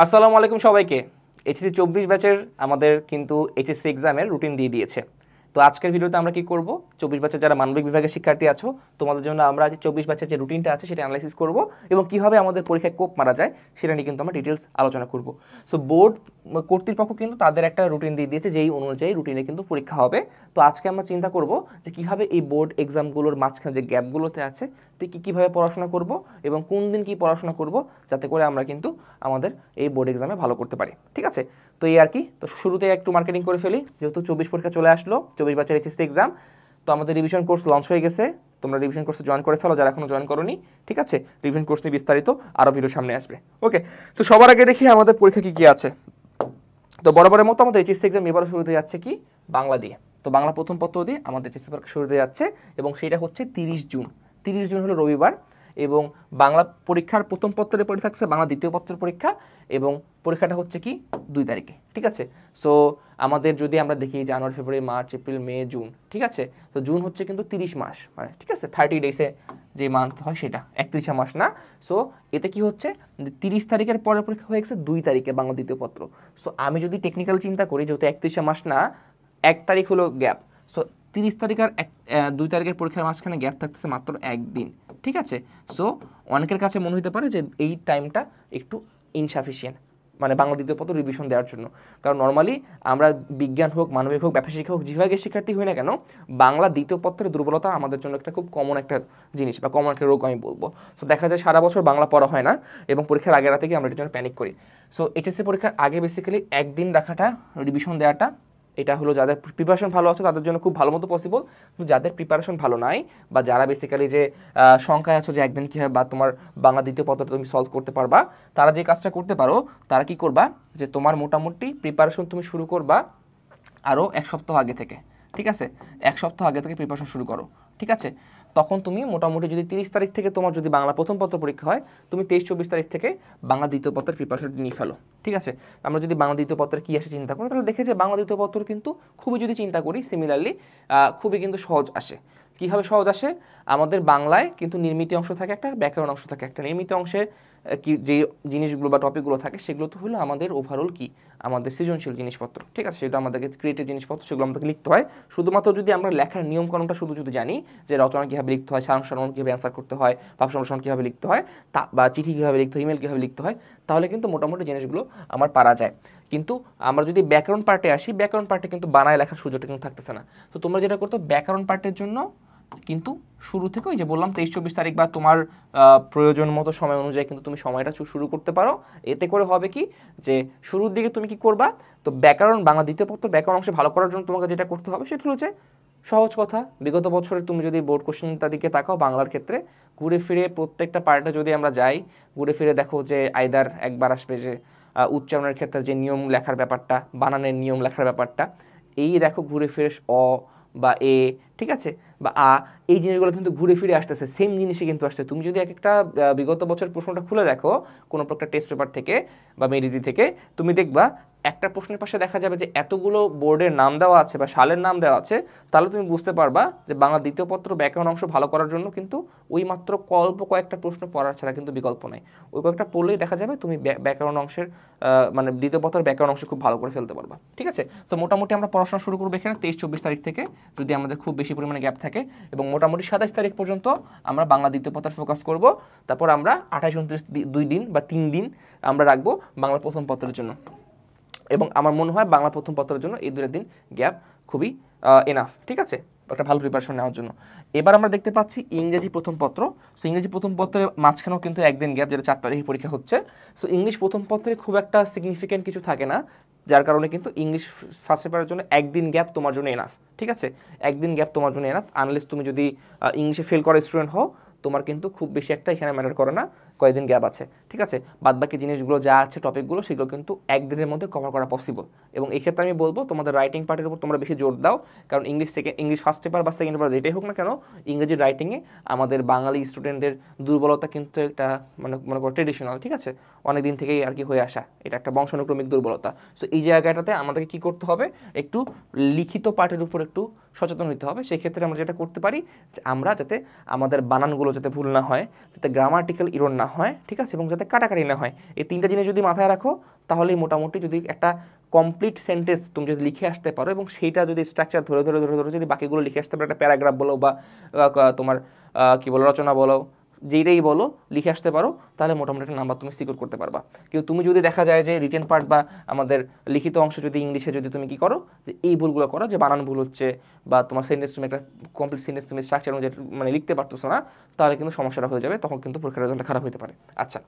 আসসালামু আলাইকুম সবাইকে। এইচএসসি 24 ব্যাচের আমাদের কিন্তু এইচএসসি এক্সামের রুটিন দিয়ে দিয়েছে। তো আজকের ভিডিওতে আমরা কি করব, 24 ব্যাচের যারা মানবিক বিভাগের শিক্ষার্থী আছো তোমাদের জন্য আমরা আজ 24 ব্যাচের যে রুটিনটা আছে সেটা অ্যানালাইসিস করব এবং কিভাবে আমাদের পরীক্ষায় কোপ মারা যায় সেটা নিয়ে কিন্তু আমরা ডিটেলস আলোচনা করব। সো বোর্ড কর্তৃপক্ষ কিন্তু তাদের একটা রুটিন দিয়ে দিয়েছে, যেই অনুযায়ী রুটিনে কিন্তু পরীক্ষা হবে। তো আজকে আমরা চিন্তা করব যে কিভাবে এই বোর্ড এক্সামগুলোর মাঝখানে যে গ্যাপগুলোতে আছে কীভাবে পড়াশোনা করব এবং কোন দিন কী পড়াশোনা করব যাতে করে আমরা কিন্তু আমাদের এই বোর্ড এক্সামে ভালো করতে পারি। ঠিক আছে, তো এই আর কি। তো শুরুতে একটু মার্কেটিং করে ফেলি, যেহেতু 24 পরীক্ষা চলে আসলো, 24 ব্যাচের এইচএসসি এক্সাম। তো আমাদের রিভিশন কোর্স লঞ্চ হয়ে গেছে, তোমরা রিভিশন কোর্সে জয়েন করে ফেলো যারা এখনো জয়েন করোনি। ঠিক আছে, রিভিশন কোর্স নিয়ে বিস্তারিত আরও ভিডিও সামনে আসবে। ওকে, তো সবার আগে দেখি আমাদের পরীক্ষা কী কী আছে। তো বরাবরের মতো আমাদের এইচএসসি এক্সাম এবারও শুরুতে যাচ্ছে কি বাংলা দিয়ে। তো বাংলা প্রথম পত্র দিয়ে আমাদের এইচএসসি পরীক্ষা শুরুতে যাচ্ছে এবং সেটা হচ্ছে 30 জুন। 30 জুন হলো রবিবার এবং বাংলা পরীক্ষার প্রথম পত্রের পরীক্ষা থাকছে, বাংলা দ্বিতীয় পত্রের পরীক্ষা এবং পরীক্ষাটা হচ্ছে কি 2 তারিখে। ঠিক আছে, সো আমাদের যদি আমরা দেখি জানুয়ারি, ফেব্রুয়ারি, মার্চ, এপ্রিল, মে, জুন। ঠিক আছে, তো জুন হচ্ছে কিন্তু 30 মাস, মানে ঠিক আছে 30 ডেজে যে মান্থ হয় সেটা 31 মাস না। সো এতে কি হচ্ছে, 30 তারিখের পরে পরীক্ষা হয়ে গেছে 2 তারিখে বাংলা দ্বিতীয় পত্র। সো আমি যদি টেকনিক্যাল চিন্তা করি, যেহেতু 31 মাস না, 1 তারিখ হলো গ্যাপ। সো 30 তারিখ আর 2 তারিখের পরীক্ষার মাঝখানে গ্যাপ থাকতেছে মাত্র 1 দিন। ঠিক আছে, সো অনেকের কাছে মনে হতে পারে যে এই টাইমটা একটু ইনসাফিসিয়েন্ট, মানে বাংলা দ্বিতীয় পত্র রিভিশন দেওয়ার জন্য। কারণ নর্মালি আমরা বিজ্ঞান হোক, মানবিক হোক, ব্যবসা শিক্ষা হোক, যে বিভাগের শিক্ষার্থী হই না কেন, বাংলা দ্বিতীয় পত্রের দুর্বলতা আমাদের জন্য একটা খুব কমন একটা জিনিস বা কমন একটা রোগ আমি বলবো। তো দেখা যায় সারা বছর বাংলা পড়া হয় না এবং পরীক্ষার আগের রাতে গিয়ে আমরা এটার জন্য প্যানিক করি। সো এইচএসসি পরীক্ষার আগে বেসিক্যালি একদিন রাখাটা, রিভিশন দেওয়াটা, এটা হলো যাদের প্রিপারেশন ভালো আছে তাদের জন্য খুব ভালো মতো পসিবল। কিন্তু যাদের প্রিপারেশন ভালো নাই বা যারা বেসিক্যালি যে সংখ্যায় আছো যে একদিন কীভাবে বা তোমার বাংলা দ্বিতীয় পত্রটা তুমি সলভ করতে পারবা, তারা যে কাজটা করতে পারো, তারা কি করবা, যে তোমার মোটামুটি প্রিপারেশন তুমি শুরু করবা আরও 1 সপ্তাহ আগে থেকে। ঠিক আছে, 1 সপ্তাহ আগে থেকে প্রিপারেশন শুরু করো। ঠিক আছে, তখন তুমি মোটামুটি যদি 30 তারিখ থেকে তোমার যদি বাংলা প্রথম পত্র পরীক্ষা হয়, তুমি 23-24 তারিখ থেকে বাংলা দ্বিতীয় পত্রের প্রিপারেশন নিয়ে ফেলো। ঠিক আছে, আমরা যদি বাংলা দ্বিতীয় পত্রের কী আসে চিন্তা করি, তাহলে দেখে যে বাংলা দ্বিতীয় পত্র কিন্তু খুবই, যদি চিন্তা করি সিমিলারলি, খুবই কিন্তু সহজ আসে। কীভাবে সহজ আসে, আমাদের বাংলায় কিন্তু নির্মিত অংশ থাকে একটা, ব্যাকরণ অংশ থাকে একটা। নির্মিত অংশে কি যে জিনিসগুলো বা টপিকগুলো থাকে সেগুলো তো হলো আমাদের ওভারঅল কি, আমাদের সৃজনশীল জিনিসপত্র। ঠিক আছে, সেটা আমাদেরকে ক্রিয়েটিভ জিনিসপত্র, সেগুলো আমাদেরকে লিখতে হয়। শুধুমাত্র যদি আমরা লেখার নিয়মকানুনটা শুধু যদি জানি, যে রচনা কীভাবে লিখতে হয়, সারাংশ কীভাবে অ্যান্সার করতে হয়, ভাব সম্প্রসারণ কীভাবে লিখতে হয়, বা চিঠি কীভাবে লিখতে হয়, ইমেল কীভাবে লিখতে হয়, তাহলে কিন্তু মোটামুটি জিনিসগুলো আমার পারা যায়। কিন্তু আমরা যদি ব্যাকরণ পার্টে আসি, ব্যাকরণ পার্টে কিন্তু বানায় লেখার সুযোগটা কিন্তু থাকতেছে না। তো তোমরা যেটা করতো ব্যাকরণ পার্টের জন্য কিন্তু শুরু থেকে, ওই যে বললাম 23-24 তারিখ বা তোমার প্রয়োজন মতো সময় অনুযায়ী কিন্তু তুমি সময়টা শুরু করতে পারো। এতে করে হবে কি, যে শুরুর দিকে তুমি কি করবা, তো ব্যাকরণ, বাংলা দ্বিতীয় পত্র ব্যাকরণ অংশে ভালো করার জন্য তোমাকে যেটা করতে হবে সেটা হলো যে সহজ কথা, বিগত বছরে তুমি যদি বোর্ড কোশ্চেনটার দিকে তাকাও বাংলার ক্ষেত্রে, ঘুরে ফিরে প্রত্যেকটা পার্টে যদি আমরা যাই, ঘুরে ফিরে দেখো যে আইদার একবার আসবে যে উচ্চারণের ক্ষেত্রে যে নিয়ম লেখার ব্যাপারটা, বানানের নিয়ম লেখার ব্যাপারটা, এই দেখো ঘুরে ফিরে অ বা এ, ঠিক আছে, বা আ, এই জিনিসগুলো কিন্তু ঘুরে ফিরে আসতেছে, সেম জিনিসই কিন্তু আসছে। তুমি যদি একটা বিগত বছর প্রশ্নটা খুলে দেখো কোনো একটা টেস্ট পেপার থেকে বা মেরিজি থেকে, তুমি দেখবা একটা প্রশ্নের পাশে দেখা যাবে যে এতগুলো বোর্ডের নাম দেওয়া আছে বা সালের নাম দেওয়া আছে, তাহলে তুমি বুঝতে পারবা যে বাংলা দ্বিতীয় পত্র ব্যাকরণ অংশ ভালো করার জন্য কিন্তু ওই মাত্র কয়েকটা প্রশ্ন পড়ার ছাড়া কিন্তু বিকল্প নাই। ওই কয়েকটা পড়লেই দেখা যাবে তুমি ব্যাকরণ অংশের মানে দ্বিতীয় পত্রের ব্যাকরণ অংশ খুব ভালো করে ফেলতে পারবা। ঠিক আছে, তো মোটামুটি আমরা পড়াশোনা শুরু করবো এখানে 23-24 তারিখ থেকে, যদি আমাদের খুব বেশি পরিমাণে গ্যাপ থাকে, এবং মোটামুটি 27 তারিখ পর্যন্ত আমরা বাংলা দ্বিতীয় পত্র ফোকাস করব। তারপর আমরা 28-29 2 দিন বা 3 দিন আমরা রাখবো বাংলা প্রথম পত্রের জন্য। এবং আমার মনে হয় বাংলা প্রথম পত্রের জন্য এই 2 দিন গ্যাপ খুবই এনাফ। ঠিক আছে, একটা ভালো প্রিপারেশন নেওয়ার জন্য। এবার আমরা দেখতে পাচ্ছি ইংরেজি প্রথম পত্র। সো ইংরেজি প্রথম পত্রের মাঝখানেও কিন্তু 1 দিন গ্যাপ, যেটা 4 তারিখে পরীক্ষা হচ্ছে। সো ইংলিশ প্রথম পত্রে খুব একটা সিগনিফিকেন্ট কিছু থাকে না, যার কারণে কিন্তু ইংলিশ ফার্স্ট পেপারের জন্য 1 দিন গ্যাপ তোমার জন্য এনাফ। ঠিক আছে, 1 দিন গ্যাপ তোমার জন্য এনাফ, আনলেস তুমি যদি ইংলিশে ফেল করা স্টুডেন্ট হও, তোমার কিন্তু খুব বেশি একটা এখানে ম্যাটার করে না কয়েকদিন গ্যাপ আছে। ঠিক আছে, বাদবাকি জিনিসগুলো যা আছে টপিকগুলো, সেগুলো কিন্তু 1 দিনের মধ্যে কভার করা পসিবল। এবং এক্ষেত্রে আমি বলবো তোমাদের রাইটিং পার্টের উপর তোমরা বেশি জোর দাও, কারণ ইংলিশ ফার্স্ট পেপার বা সেকেন্ড পেপার যেটাই হোক না কেন, ইংরেজি রাইটিংয়ে আমাদের বাঙালি স্টুডেন্টদের দুর্বলতা কিন্তু একটা, মানে মনে করো ট্রেডিশনাল, ঠিক আছে, অনেক দিন থেকেই আর কি হয়ে আসা, এটা একটা বংশানুক্রমিক দুর্বলতা। সো এই জায়গাটাতে আমাদেরকে কী করতে হবে, একটু লিখিত পাঠের উপর একটু সচেতন হতে হবে। সেই ক্ষেত্রে আমরা যেটা করতে পারি, যে আমরা যাতে আমাদের বানানগুলো যাতে ভুল না হয়, যাতে গ্রামাটিক্যাল ইরর না না হয়, ঠিক আছে, এবং যাতে কাটাকাটি না হয়। এই তিনটা জিনিস যদি মাথায় রাখো তাহলেই মোটামুটি যদি একটা কমপ্লিট সেন্টেন্স তুমি যদি লিখে আসতে পারো এবং সেইটা যদি স্ট্রাকচার ধরে ধরে ধরে ধরে যদি বাকিগুলো লিখে আসতে পারো, একটা প্যারাগ্রাফ বলো বা তোমার কী বলো রচনা বলো, যেইটাই বলো লিখে আসতে পারো, তাহলে মোটামুটি একটা নাম্বার তুমি সিকিউর করতে পারবা। কিন্তু তুমি যদি দেখা যায় যে রিটেন পার্ট বা আমাদের লিখিত অংশ যদি ইংলিশে যদি তুমি কি করো যে এই ভুলগুলো করো, যে বানান ভুল হচ্ছে বা তোমার সেন্টেন্স তুমি একটা কমপ্লিট সেন্টেন্স তুমি স্ট্রাকচার অনুযায়ী মানে লিখতে পারতেছো না, তাহলে কিন্তু সমস্যাটা হয়ে যাবে, তখন কিন্তু পরীক্ষার রেজাল্টটা খারাপ হতে পারে। আচ্ছা,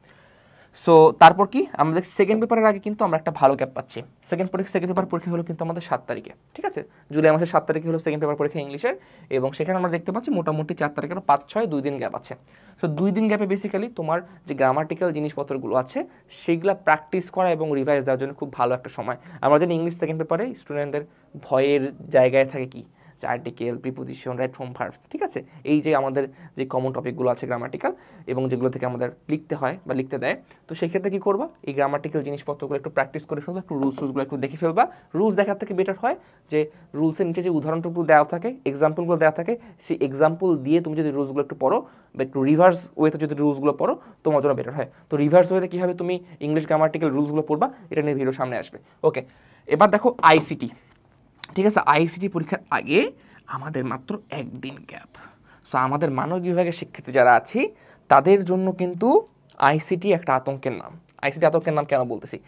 সো তারপর কি আমাদের সেকেন্ড পেপারের আগে কিন্তু আমরা একটা ভালো গ্যাপ পাচ্ছি। সেকেন্ড পেপার পরীক্ষা হলো কিন্তু আমাদের 7 তারিখে, ঠিক আছে, জুলাই মাসের 7 তারিখে হলো সেকেন্ড পেপার পরীক্ষা ইংলিশের, এবং সেখানে আমরা দেখতে পাচ্ছি মোটামুটি 4 তারিখের 5-6 2 দিন গ্যাপ আছে। সো 2 দিন গ্যাপে বেসিক্যালি তোমার যে গ্রামাটিক্যাল জিনিসপত্রগুলো আছে সেগুলো প্র্যাকটিস করা এবং রিভাইজ দেওয়ার জন্য খুব ভালো একটা সময়। আমরা জানি ইংলিশ সেকেন্ড পেপারে স্টুডেন্টদের ভয়ের জায়গায় থাকে কি, যে article, preposition, right form, verbs, ঠিক আছে, এই যে আমাদের যে কমন টপিকগুলো আছে গ্রামাটিক্যাল এবং যেগুলো থেকে আমাদের লিখতে হয় বা লিখতে দেয়, তো সেক্ষেত্রে কী করবা, এই গ্রামাটিক্যাল জিনিসপত্রগুলো একটু প্র্যাকটিস করে ফেলবা, একটু রুলসগুলো একটু দেখে ফেলবা। রুলস দেখার থেকে বেটার হয় যে রুলসের নিচে যে উদাহরণটুকু দেওয়া থাকে, এক্সাম্পলগুলো দেওয়া থাকে, সেই এক্সাম্পল দিয়ে তুমি যদি রুলসগুলো একটু পড়ো বা একটু রিভার্স ওয়েতে যদি রুলসগুলো পড়ো তোমার জন্য বেটার হয়। তো রিভার্স ওয়েতে কীভাবে তুমি ইংলিশ গ্রামাটিক্যাল রুলসগুলো পড়বা, এটা নিয়ে ভিডিও সামনে আসবে। ওকে, এবার দেখো আইসিটি, ঠিক আছে, আইসিটি পরীক্ষার আগে আমাদের মাত্র 1 দিন গ্যাপ। সো আমাদের মানবিক বিভাগের শিক্ষার্থী যারা আছি তাদের জন্য কিন্তু আইসিটি একটা আতঙ্কের নাম। আইসিটি আতঙ্কের নাম কেন বলতেছি,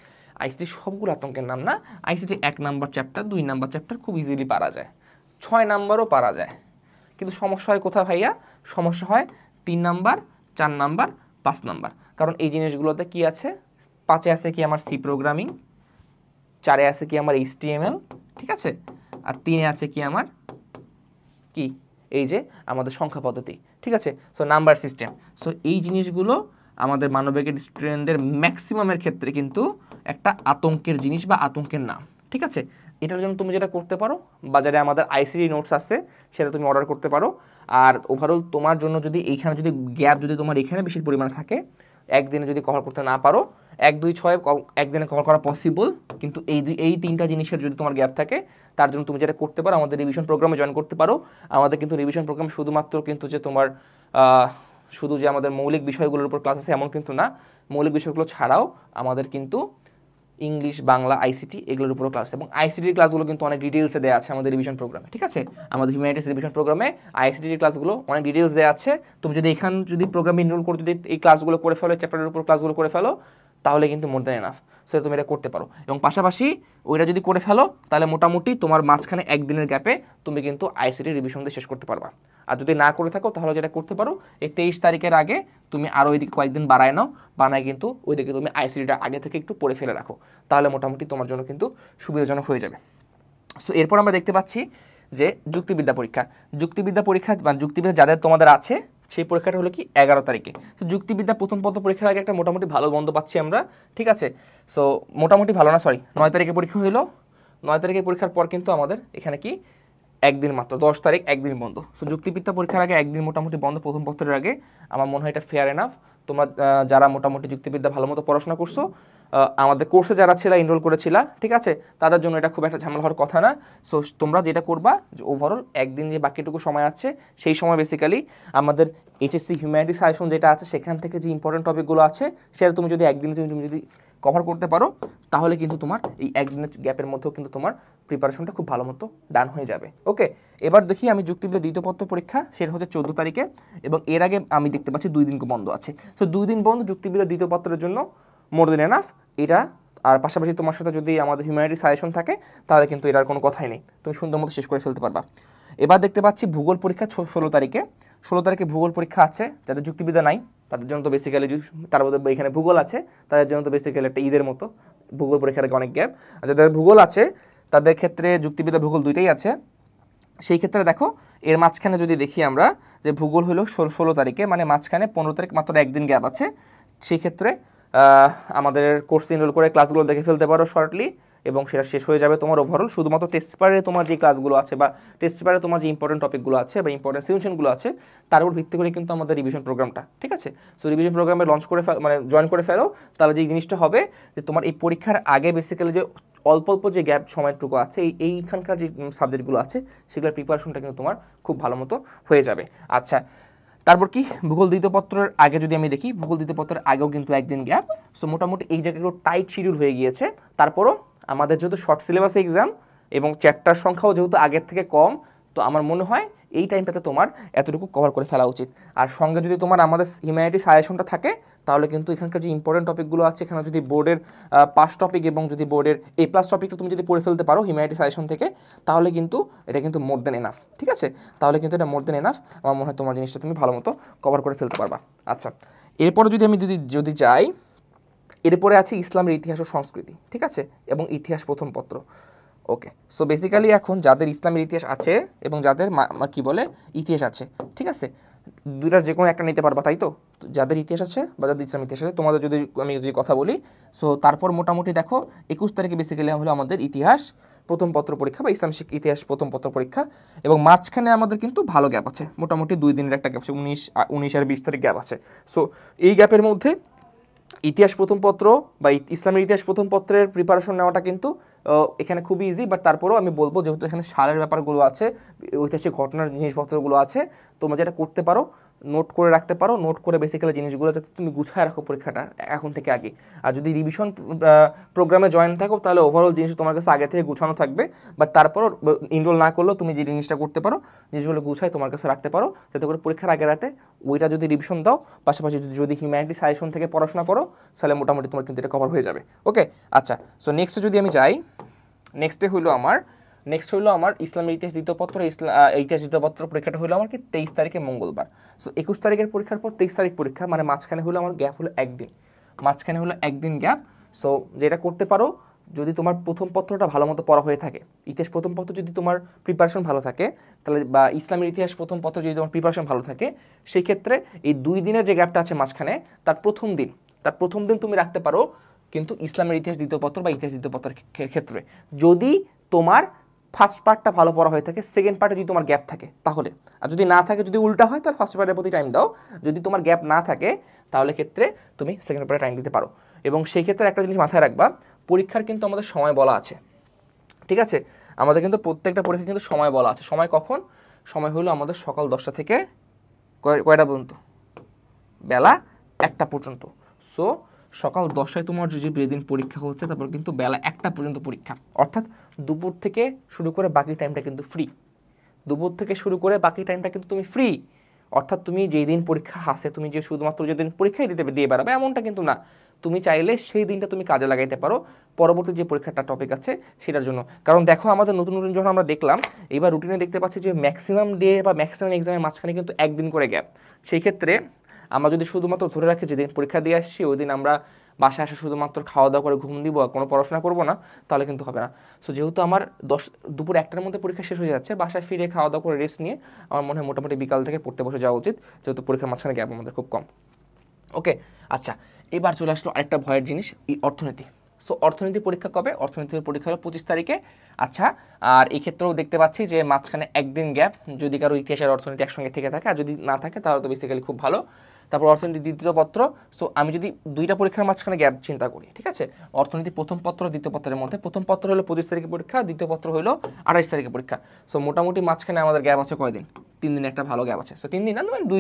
আইসিটি সবগুলো আতঙ্কের নাম না, ICT 1 number chapter 2 number chapter খুব ইজিলি পারা যায়, 6 নাম্বারও পারা যায়, কিন্তু সমস্যা হয় কোথায় ভাইয়া, সমস্যা হয় 3 নাম্বার, 4 নাম্বার, 5 নাম্বার। কারণ এই জিনিসগুলোতে কি আছে, 5-এ আছে কি আমার সি প্রোগ্রামিং, 4-এ আছে কি আমার HTML, ঠিক আছে, আর 3-এ আছে কি আমার কি এই যে আমাদের সংখ্যা পদ্ধতি, ঠিক আছে, সো নাম্বার সিস্টেম। সো এই জিনিসগুলো আমাদের মানবিকের স্টুডেন্টদের ম্যাক্সিমামের ক্ষেত্রে কিন্তু একটা আতঙ্কের জিনিস বা আতঙ্কের নাম, ঠিক আছে। এটার জন্য তুমি যেটা করতে পারো, বাজারে আমাদের আইসিটি নোটস আছে, সেটা তুমি অর্ডার করতে পারো। আর ওভারঅল তোমার জন্য যদি এইখানে যদি গ্যাপ যদি তোমার এখানে বেশি পরিমাণে থাকে, একদিনে যদি কভার করতে না পারো, 1-2-6 একদিনে কভার করা পসিবল, কিন্তু এই 3টা জিনিসের যদি তোমার গ্যাপ থাকে, তার জন্য তুমি যেটা করতে পারো আমাদের রিভিশন প্রোগ্রামে জয়েন করতে পারো। আমাদের কিন্তু রিভিশন প্রোগ্রাম শুধুমাত্র কিন্তু যে তোমার শুধু যে আমাদের মৌলিক বিষয়গুলোর উপর ক্লাস আছে এমন কিন্তু না, মৌলিক বিষয়গুলো ছাড়াও আমাদের কিন্তু ইংলিশ, বাংলা, আইসিটি এগুলোর উপরও ক্লাস, এবং আইসিটির ক্লাসগুলো কিন্তু অনেক ডিটেলসে দেওয়া আছে আমাদের রিভিশন প্রোগ্রামে, ঠিক আছে, আমাদের হিউম্যানিটিস রিভিশন প্রোগ্রামে আইসিটির ক্লাসগুলো অনেক ডিটেলস দেওয়া আছে। তুমি যদি এখান যদি প্রোগ্রামে এনরোল করে যদি এই ক্লাসগুলো করে ফেলো, চ্যাপ্টারের উপর ক্লাসগুলো করে ফেলো, তাহলে কিন্তু মোর দ্যান এনাফ। সো তুমি এটা করতে পারো, এবং পাশাপাশি ওইটা যদি করে ফেলো তাহলে মোটামুটি তোমার মাঝখানে 1 দিনের গ্যাপে তুমি কিন্তু আইসিটি রিভিশন দিয়ে শেষ করতে পারবা। আর যদি না করে থাকো তাহলে যেটা করতে পারো, এই 23 তারিখের আগে তুমি আরও ওইদিকে কয়েকদিন বাড়ায় নাও, বানায় কিন্তু ওইদিকে তুমি আইসিটিটা আগে থেকে একটু পড়ে ফেলে রাখো, তাহলে মোটামুটি তোমার জন্য কিন্তু সুবিধাজনক হয়ে যাবে। সো এরপর আমরা দেখতে পাচ্ছি যে যুক্তিবিদ্যা পরীক্ষা, যুক্তিবিদ্যা পরীক্ষা বা যুক্তিবিদ্যা যাদের তোমাদের আছে সেই পরীক্ষাটা হলো কি 11 তারিখে। তো যুক্তিবিদ্যা প্রথম পত্র পরীক্ষার আগে একটা মোটামুটি ভালো বন্ধ পাচ্ছি আমরা, ঠিক আছে, সো মোটামুটি ভালো না, সরি 9 তারিখে পরীক্ষা হলো, 9 তারিখে পরীক্ষার পর কিন্তু আমাদের এখানে কি 1 দিন মাত্র, 10 তারিখ 1 দিন বন্ধ। সো যুক্তিবিদ্যা পরীক্ষার আগে 1 দিন মোটামুটি বন্ধ প্রথম পত্রের আগে, আমার মনে হয় এটা ফেয়ার এনাফ। তোমরা যারা মোটামুটি যুক্তিবিদ্যা ভালো মতো পড়াশোনা করছো, আমাদের কোর্সে যারা ছিল এনরোল করেছিলা, ঠিক আছে, তাদের জন্য এটা খুব একটা ঝামেলা হওয়ার কথা না। সো তোমরা যেটা করবা যে ওভারঅল 1 দিন যে বাকিটুকু সময় আছে সেই সময় বেসিক্যালি আমাদের এইচএসসি হিউম্যানিটিস সাজেশন যেটা আছে সেখান থেকে যে ইম্পর্টেন্ট টপিকগুলো আছে সেটা তুমি যদি একদিনে তুমি যদি কভার করতে পারো, তাহলে কিন্তু তোমার এই 1 দিনের গ্যাপের মধ্যেও কিন্তু তোমার প্রিপারেশনটা খুব ভালো মতো ডান হয়ে যাবে। ওকে, এবার দেখি আমি যুক্তিবিদ্যা দ্বিতীয় পত্র পরীক্ষা সেটা হচ্ছে 14 তারিখে, এবং এর আগে আমি দেখতে পাচ্ছি 2 দিন বন্ধ আছে। সো 2 দিন বন্ধ যুক্তিবিদ্যা দ্বিতীয় পত্রের জন্য মোর দেন এনাফ এটা। আর পাশাপাশি তোমার সাথে যদি আমাদের হিউম্যানিটিস সাজেশন থাকে তাহলে কিন্তু এটার কোনো কথাই নেই, তুমি সুন্দর মতো শেষ করে ফেলতে পারবা। এবার দেখতে পাচ্ছি ভূগোল পরীক্ষা 16 তারিখে, 16 তারিখে ভূগোল পরীক্ষা আছে। যাদের যুক্তিবিদ্যা নাই তাদের জন্য তো বেসিক্যালি, তার মধ্যে এখানে ভূগোল আছে, তাদের জন্য তো বেসিক্যালি একটা ঈদের মতো ভূগোল পরীক্ষার আগে অনেক গ্যাপ। আর যাদের ভূগোল আছে তাদের ক্ষেত্রে যুক্তিবিদ্যা ভূগোল দুইটাই আছে। সেই ক্ষেত্রে দেখো এর মাঝখানে যদি দেখি আমরা যে ভূগোল হলো 16 তারিখে, মানে মাঝখানে 15 তারিখ মাত্র 1 দিন গ্যাপ আছে। সেই ক্ষেত্রে আমাদের কোর্স এনরোল করে ক্লাসগুলো দেখে ফেলতে পারো শর্টলি, এবং সেটা শেষ হয়ে যাবে তোমার ওভারঅল। শুধুমাত্র টেস্ট পেপারে তোমার যে ক্লাসগুলো আছে বা টেস্ট পেপারে তোমার যে ইম্পর্টেন্ট টপিকগুলো আছে বা ইম্পর্টেন্ট সলিউশনগুলো আছে তার উপর ভিত্তি করে কিন্তু আমাদের রিভিশন প্রোগ্রামটা, ঠিক আছে। সো রিভিশন প্রোগ্রামে লঞ্চ করে মানে জয়েন করে ফেলো, তাহলে যে জিনিসটা হবে যে তোমার এই পরীক্ষার আগে বেসিক্যালি যে অল্প অল্প যে গ্যাপ সময়টুকু আছে এইখানকার যে সাবজেক্টগুলো আছে সেগুলোর প্রিপারেশনটা কিন্তু তোমার খুব ভালো মতো হয়ে যাবে। আচ্ছা, তারপর কি ভূগোল দ্বিতীয় পত্রের আগে যদি আমি দেখি, ভূগোল দ্বিতীয় পত্রের আগেও কিন্তু একদিন গ্যাপ। সো মোটামুটি এই জায়গাগুলো টাইট শিডিউল হয়ে গিয়েছে। তারপরও আমাদের যেহেতু শর্ট সিলেবাস এক্সাম এবং চ্যাপ্টার সংখ্যাও যেহেতু আগের থেকে কম, তো আমার মনে হয় এই টাইমটাতে তোমার এতটুকু কভার করে ফেলা উচিত। আর সঙ্গে যদি তোমার আমাদের হিউম্যানিটি সাজেশনটা থাকে, তাহলে কিন্তু এখানকার যে ইম্পর্টেন্ট টপিকগুলো আছে, এখানে যদি বোর্ডের পাস টপিক এবং যদি বোর্ডের A+ টপিকটা তুমি যদি পড়ে ফেলতে পারো হিউম্যানিটি সাজেশন থেকে, তাহলে কিন্তু এটা কিন্তু মোর দেন এনাফ। ঠিক আছে, তাহলে কিন্তু এটা মোর দেন এনাফ। আমার মনে হয় তোমার জিনিসটা তুমি ভালো মতো কভার করে ফেলতে পারবা। আচ্ছা, এরপরে যদি আমি যদি যাই, এরপরে আছে ইসলামের ইতিহাস ও সংস্কৃতি, ঠিক আছে, এবং ইতিহাস প্রথম পত্র। ওকে, সো বেসিক্যালি এখন যাদের ইসলামের ইতিহাস আছে এবং যাদের কি বলে ইতিহাস আছে, ঠিক আছে, দুইটার যে কোনো একটা নিতে পারবা, তাই তো? যাদের ইতিহাস আছে বা যাদের ইসলাম ইতিহাস আছে, তোমাদের যদি আমি যদি কথা বলি, সো তারপর মোটামুটি দেখো 21 তারিখে বেসিক্যালি হলো আমাদের ইতিহাস প্রথম পত্র পরীক্ষা বা ইসলাম ইতিহাস প্রথম পত্র পরীক্ষা, এবং মাঝখানে আমাদের কিন্তু ভালো গ্যাপ আছে, মোটামুটি 2 দিনের একটা গ্যাপ আছে, 19 আর 20 তারিখ গ্যাপ আছে। সো এই গ্যাপের মধ্যে ইতিহাস প্রথম পত্র বা ইসলামের ইতিহাস প্রথম পত্রের প্রিপারেশন নেওয়াটা কিন্তু এখানে খুবই ইজি। বাট তারপরেও আমি বলবো, যেহেতু এখানে সালের ব্যাপারগুলো আছে, ঐতিহাসিক ঘটনার জিনিসপত্রগুলো আছে, তোমরা যেটা করতে পারো নোট করে রাখতে পারো, নোট করে বেসিক্যালি জিনিসগুলো যাতে তুমি গুছায় রাখো পরীক্ষাটা এখন থেকে আগে। আর যদি রিভিশন প্রোগ্রামে জয়েন থাকো, তাহলে ওভারঅল জিনিস তোমার কাছে আগে থেকে গুছানো থাকবে। বাট তারপরও ইনরোল না করলেও তুমি যে জিনিসটা করতে পারো, জিনিসগুলো গুছায় তোমার কাছে রাখতে পারো, যাতে করে পরীক্ষার আগে রাতে ওইটা যদি রিভিশন দাও, পাশাপাশি যদি হিউম্যানিটি সাজেশন থেকে পড়াশোনা করো, তাহলে মোটামুটি তোমার কিন্তু এটা কভার হয়ে যাবে। ওকে, আচ্ছা, সো নেক্সটে যদি আমি যাই, নেক্সট হইলো আমার ইসলামের ইতিহাস দ্বিতীয় পত্র। ইতিহাস দ্বিতীয় পত্র পরীক্ষাটা হলো আমার কি 23 তারিখে মঙ্গলবার। সো 21 তারিখের পরীক্ষার পর 23 তারিখ পরীক্ষা, মানে মাঝখানে হলো আমার গ্যাপ হলো একদিন গ্যাপ। সো যেটা করতে পারো, যদি তোমার প্রথম পত্রটা ভালো মতো পড়া হয়ে থাকে, ইতিহাস প্রথম পত্র যদি তোমার প্রিপারেশন ভালো থাকে, তাহলে বা ইসলামের ইতিহাস প্রথম পত্র যদি তোমার প্রিপারেশন ভালো থাকে, সেই ক্ষেত্রে এই 2 দিনের যে গ্যাপটা আছে মাঝখানে, তার প্রথম দিন তুমি রাখতে পারো কিন্তু ইসলামের ইতিহাস দ্বিতীয় পত্র বা ইতিহাস দ্বিতীয় পত্রের ক্ষেত্রে, যদি তোমার ফার্স্ট পার্টটা ভালো পড়া হয়ে থাকে, সেকেন্ড পার্টে যদি তোমার গ্যাপ থাকে তাহলে। আর যদি না থাকে, যদি উল্টা হয়, তাহলে ফার্স্ট পার্টের প্রতি টাইম দাও। যদি তোমার গ্যাপ না থাকে, তাহলে ক্ষেত্রে তুমি সেকেন্ড পার্টে টাইম দিতে পারো। এবং সেই ক্ষেত্রে একটা জিনিস মাথায় রাখবা, পরীক্ষার কিন্তু আমাদের সময় বলা আছে, ঠিক আছে, আমাদের কিন্তু প্রত্যেকটা পরীক্ষা কিন্তু সময় বলা আছে। সময় কখন? সময় হলো আমাদের সকাল 10টা থেকে কয়টা পর্যন্ত? বেলা 1টা পর্যন্ত। সো সকাল 10টায় তোমার যে যেদিন পরীক্ষা হচ্ছে, তারপর কিন্তু বেলা 1টা পর্যন্ত পরীক্ষা, অর্থাৎ দুপুর থেকে শুরু করে বাকি টাইমটা কিন্তু ফ্রি। কিন্তু তুমি ফ্রি, অর্থাৎ তুমি যেই দিন পরীক্ষা আসে, তুমি যে শুধুমাত্র যেদিন পরীক্ষাই দিয়ে বেড়াবে এমনটা কিন্তু না। তুমি চাইলে সেই দিনটা তুমি কাজে লাগাইতে পারো পরবর্তী যে পরীক্ষাটা টপিক আছে সেটার জন্য। কারণ দেখো, আমাদের নতুন যখন আমরা দেখলাম, এবার রুটিনে দেখতে পাচ্ছি যে ম্যাক্সিমাম ডে বা ম্যাক্সিমাম এক্সামের মাঝখানে কিন্তু একদিন করে গ্যাপ। সেই ক্ষেত্রে আমরা যদি শুধুমাত্র ধরে রাখি যেদিন পরীক্ষা দিয়ে আসছি ওই দিন আমরা বাসায় আসে শুধুমাত্র খাওয়া দাওয়া করে ঘুম দিব আর কোনো পড়াশোনা করবো না, তাহলে কিন্তু হবে না। সো যেহেতু আমার দুপুর 1টার মধ্যে পরীক্ষা শেষ হয়ে যাচ্ছে, বাসায় ফিরে খাওয়া দাওয়া করে রেস্ট নিয়ে আমার মনে হয় মোটামুটি বিকাল থেকে পড়তে বসে যাওয়া উচিত, যেহেতু পরীক্ষার মাঝখানে গ্যাপ আমাদের খুব কম। ওকে, আচ্ছা, এবার চলে আসলো আরেকটা ভয়ের জিনিস, এই অর্থনীতি। সো অর্থনীতি পরীক্ষা কবে? অর্থনীতির পরীক্ষা হলো 25 তারিখে। আচ্ছা, আর এই ক্ষেত্রেও দেখতে পাচ্ছি যে মাঝখানে একদিন গ্যাপ, যদি কারো ইতিহাসের অর্থনীতি একসঙ্গে থেকে থাকে, আর যদি না থাকে তাহলে তো বেসিক্যালি খুব ভালো। তারপর অর্থনীতি দ্বিতীয় পত্র। সো আমি যদি 2টা পরীক্ষার মাঝখানে গ্যাপ চিন্তা করি, ঠিক আছে, অর্থনীতি প্রথম পত্র দ্বিতীয় পত্রের মধ্যে, প্রথম পত্র হলো 25 তারিখে পরীক্ষা, দ্বিতীয় পত্র হলো 28 তারিখে পরীক্ষা। সো মোটামুটি মাঝখানে আমাদের গ্যাপ আছে কয়দিন? 3 দিন একটা ভালো গ্যাপ আছে। সো 3 দিন না, মানে 2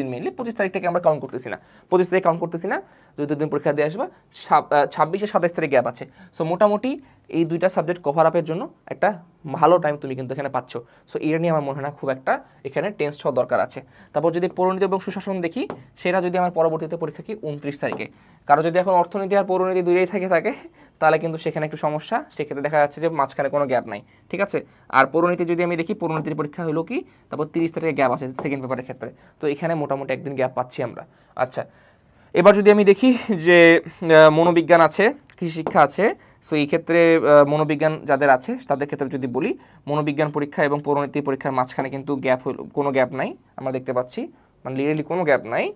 দিন মেইনলি। 25 তারিখটাকে আমরা কাউন্ট করতেছি না, 25 তারিখ কাউন্ট করতেছি না, 2 দিন পরীক্ষা দিয়ে আসবা। 26 আর 27 তারিখ গ্যাপ আছে। সো মোটামুটি এই 2টা সাবজেক্ট কভার আপের জন্য একটা ভালো টাইম তুমি কিন্তু এখানে পাচ্ছ। সো এটা নিয়ে আমার মনে হয় না খুব একটা এখানে টেন্স হওয়ার দরকার আছে। তারপর যদি পৌরনীতি এবং সুশাসন দেখি, সেটা যদি আমার পরবর্তীতে পরীক্ষা কি 29 তারিখে, কারো যদি এখন অর্থনীতি আর পৌরনীতি দুইটাই থাকে তাহলে কিন্তু সেখানে একটু সমস্যা। সেক্ষেত্রে দেখা যাচ্ছে যে মাঝখানে কোনো গ্যাপ নাই, ঠিক আছে। আর পৌরনীতি যদি আমি দেখি, পৌরনীতির পরীক্ষা হলো কি তারপর 30 তারিখে গ্যাপ আছে সেকেন্ড পেপারের ক্ষেত্রে। তো এখানে মোটামুটি একদিন গ্যাপ পাচ্ছি আমরা। আচ্ছা, এবার যদি আমি দেখি যে মনোবিজ্ঞান আছে, কৃষি শিক্ষা আছে। সো এই ক্ষেত্রে মনোবিজ্ঞান যাদের আছে তাদের ক্ষেত্রে যদি বলি, মনোবিজ্ঞান পরীক্ষা এবং পরিণতি পরীক্ষার মাঝখানে কিন্তু কোনো গ্যাপ নাই, আমরা দেখতে পাচ্ছি, মানে লিটারালি কোনো গ্যাপ নাই।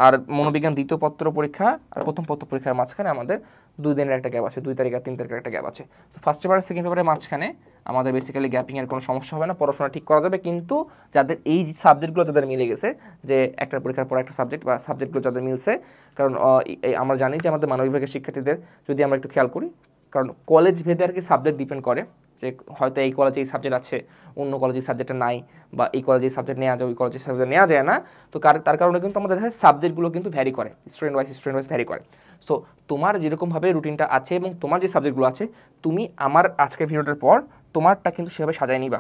আর মনোবিজ্ঞান দ্বিতীয় পত্র পরীক্ষা আর প্রথম পত্র পরীক্ষার মাঝখানে আমাদের 2 দিনের একটা গ্যাপ আছে, 2 তারিখ আর 3 তারিখের একটা গ্যাপ আছে। তো ফার্স্ট পেপার আর সেকেন্ড পেপারের মাঝখানে আমাদের বেসিক্যালি গ্যাপিংয়ের কোনো সমস্যা হবে না, পড়াশোনা ঠিক করা যাবে। কিন্তু যাদের এই সাবজেক্টগুলো যাদের মিলে গেছে, যে একটা পরীক্ষার পর একটা সাবজেক্ট বা সাবজেক্টগুলো যাদের মিলছে, কারণ আমরা জানি যে আমাদের মানবিক বিভাগের শিক্ষার্থীদের যদি আমরা একটু খেয়াল করি, কারণ কলেজ ভেদে আর কি সাবজেক্ট ডিপেন্ড করে, যে হয়তো এই কলেজে এই সাবজেক্ট আছে, অন্য কলেজে এই সাবজেক্টটা নাই, বা এই কলেজে এই সাবজেক্ট নেওয়া যায়, ওই কলেজে সাবজেক্ট নেওয়া যায় না। তো তার কারণে কিন্তু আমাদের সাবজেক্টগুলো কিন্তু ভ্যারি করে, স্টুডেন্ট ওয়াইজ ভ্যারি করে। সো তোমার যেরকমভাবে রুটিনটা আছে এবং তোমার যে সাবজেক্টগুলো আছে, তুমি আমার আজকের ভিডিওটার পর তোমারটা কিন্তু সেভাবে সাজায় নিবা।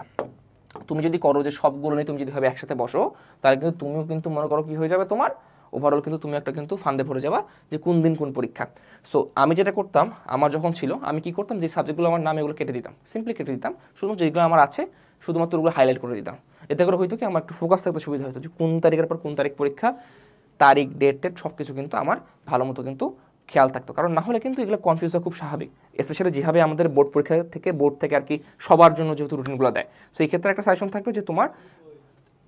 তুমি যদি করো যে সবগুলো নিয়ে তুমি যদি ভাবে একসাথে বসো, তাহলে কিন্তু তুমিও কিন্তু মনে করো কি হয়ে যাবে, তোমার ওভারঅল কিন্তু তুমি একটা কিন্তু ফান্দে পড়ে যাবা যে কোন দিন কোন পরীক্ষা। সো আমি যেটা করতাম, আমার যখন ছিল আমি কি করতাম, যে সাবজেক্টগুলো আমার নাম এগুলো কেটে দিতাম, সিম্পলি কেটে দিতাম, শুধুমাত্র যেগুলো আমার আছে শুধুমাত্র ওগুলো হাইলাইট করে দিতাম। এতে করে হয়তো কি আমার একটু ফোকাস থাকতে সুবিধা হতো, যে কোন তারিখের পর কোন তারিখ পরীক্ষা, তারিখ ডেট সব কিছু কিন্তু আমার ভালো মতো কিন্তু খেয়াল থাকতো। কারণ না হলে কিন্তু এগুলো কনফিউজ হওয়া খুব স্বাভাবিক, স্পেশালি যেভাবে আমাদের বোর্ড থেকে আর কি সবার জন্য যেহেতু রুটিনগুলো দেয়। সো এই ক্ষেত্রে একটা সাজেশন থাকবে যে তোমার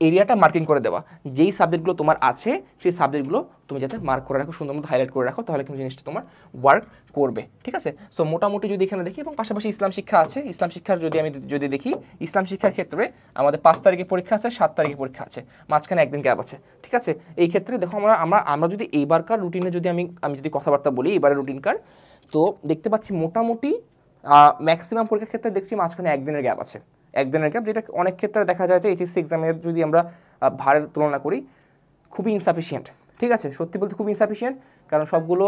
এরিয়াটা মার্কিং করে দেওয়া, যেই সাবজেক্টগুলো তোমার আছে সেই সাবজেক্টগুলো তুমি যাতে মার্ক করে রাখো, সুন্দর মতো হাইলাইট করে রাখো, তাহলে কিন্তু জিনিসটা তোমার ওয়ার্ক করবে। ঠিক আছে? সো মোটামুটি যদি এখানে দেখি, এবং পাশাপাশি ইসলাম শিক্ষা আছে, ইসলাম শিক্ষার যদি দেখি, ইসলাম শিক্ষার ক্ষেত্রে আমাদের 5 তারিখে পরীক্ষা আছে, 7 তারিখে পরীক্ষা আছে, মাঝখানে একদিন গ্যাপ আছে। ঠিক আছে? এই ক্ষেত্রে দেখো আমরা যদি এইবারকার রুটিনে যদি আমি যদি কথাবার্তা বলি, এবারে রুটিনকার, তো দেখতে পাচ্ছি মোটামুটি ম্যাক্সিমাম পরীক্ষার ক্ষেত্রে দেখছি মাঝখানে একদিনের গ্যাপ আছে, একদিনের গ্যাপ, যেটা অনেক ক্ষেত্রে দেখা যায় যে এইচএসসি এক্সামের যদি আমরা ভারের তুলনা করি খুবই ইনসাফিসিয়েন্ট। ঠিক আছে? সত্যি বলতে খুবই ইনসাফিসিয়েন্ট, কারণ সবগুলো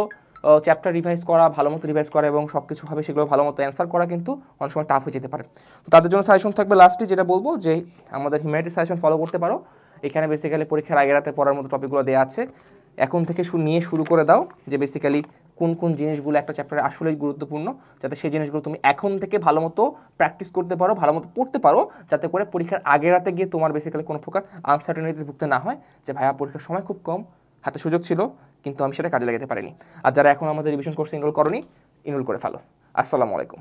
চ্যাপ্টার রিভাইজ করা, ভালো মতো রিভাইজ করা এবং সব কিছুভাবে সেগুলো ভালো মতো অ্যান্সার করা কিন্তু অনেক সময় টাফ হয়ে যেতে পারে। তো তাদের জন্য সাজেশন থাকবে লাস্টলি যেটা বলবো, যে আমাদের হিউম্যানিটির সাজেশন ফলো করতে পারো। এখানে বেসিক্যালি পরীক্ষার আগের রাতে পড়ার মতো টপিকগুলো দেওয়া আছে, এখন থেকে নিয়ে শুরু করে দাও, যে বেসিক্যালি কোন কোন জিনিসগুলো একটা চ্যাপ্টারে আসলেই গুরুত্বপূর্ণ, যাতে সেই জিনিসগুলো তুমি এখন থেকে ভালো মতো প্র্যাকটিস করতে পারো, ভালো মতো পড়তে পারো, যাতে করে পরীক্ষার আগের রাতে গিয়ে তোমার বেসিক্যালি কোনো প্রকার আনসার্টেনিটিতে ভুগতে না হয়, যে ভাইয়া পরীক্ষার সময় খুব কম, হাতে সুযোগ ছিল কিন্তু আমি সেটা কাজে লাগাতে পারিনি। আর যারা এখন আমাদের রিভিশন কোর্সে এনরোল করোনি, এনরোল করে ফেলো। আসসালামু আলাইকুম।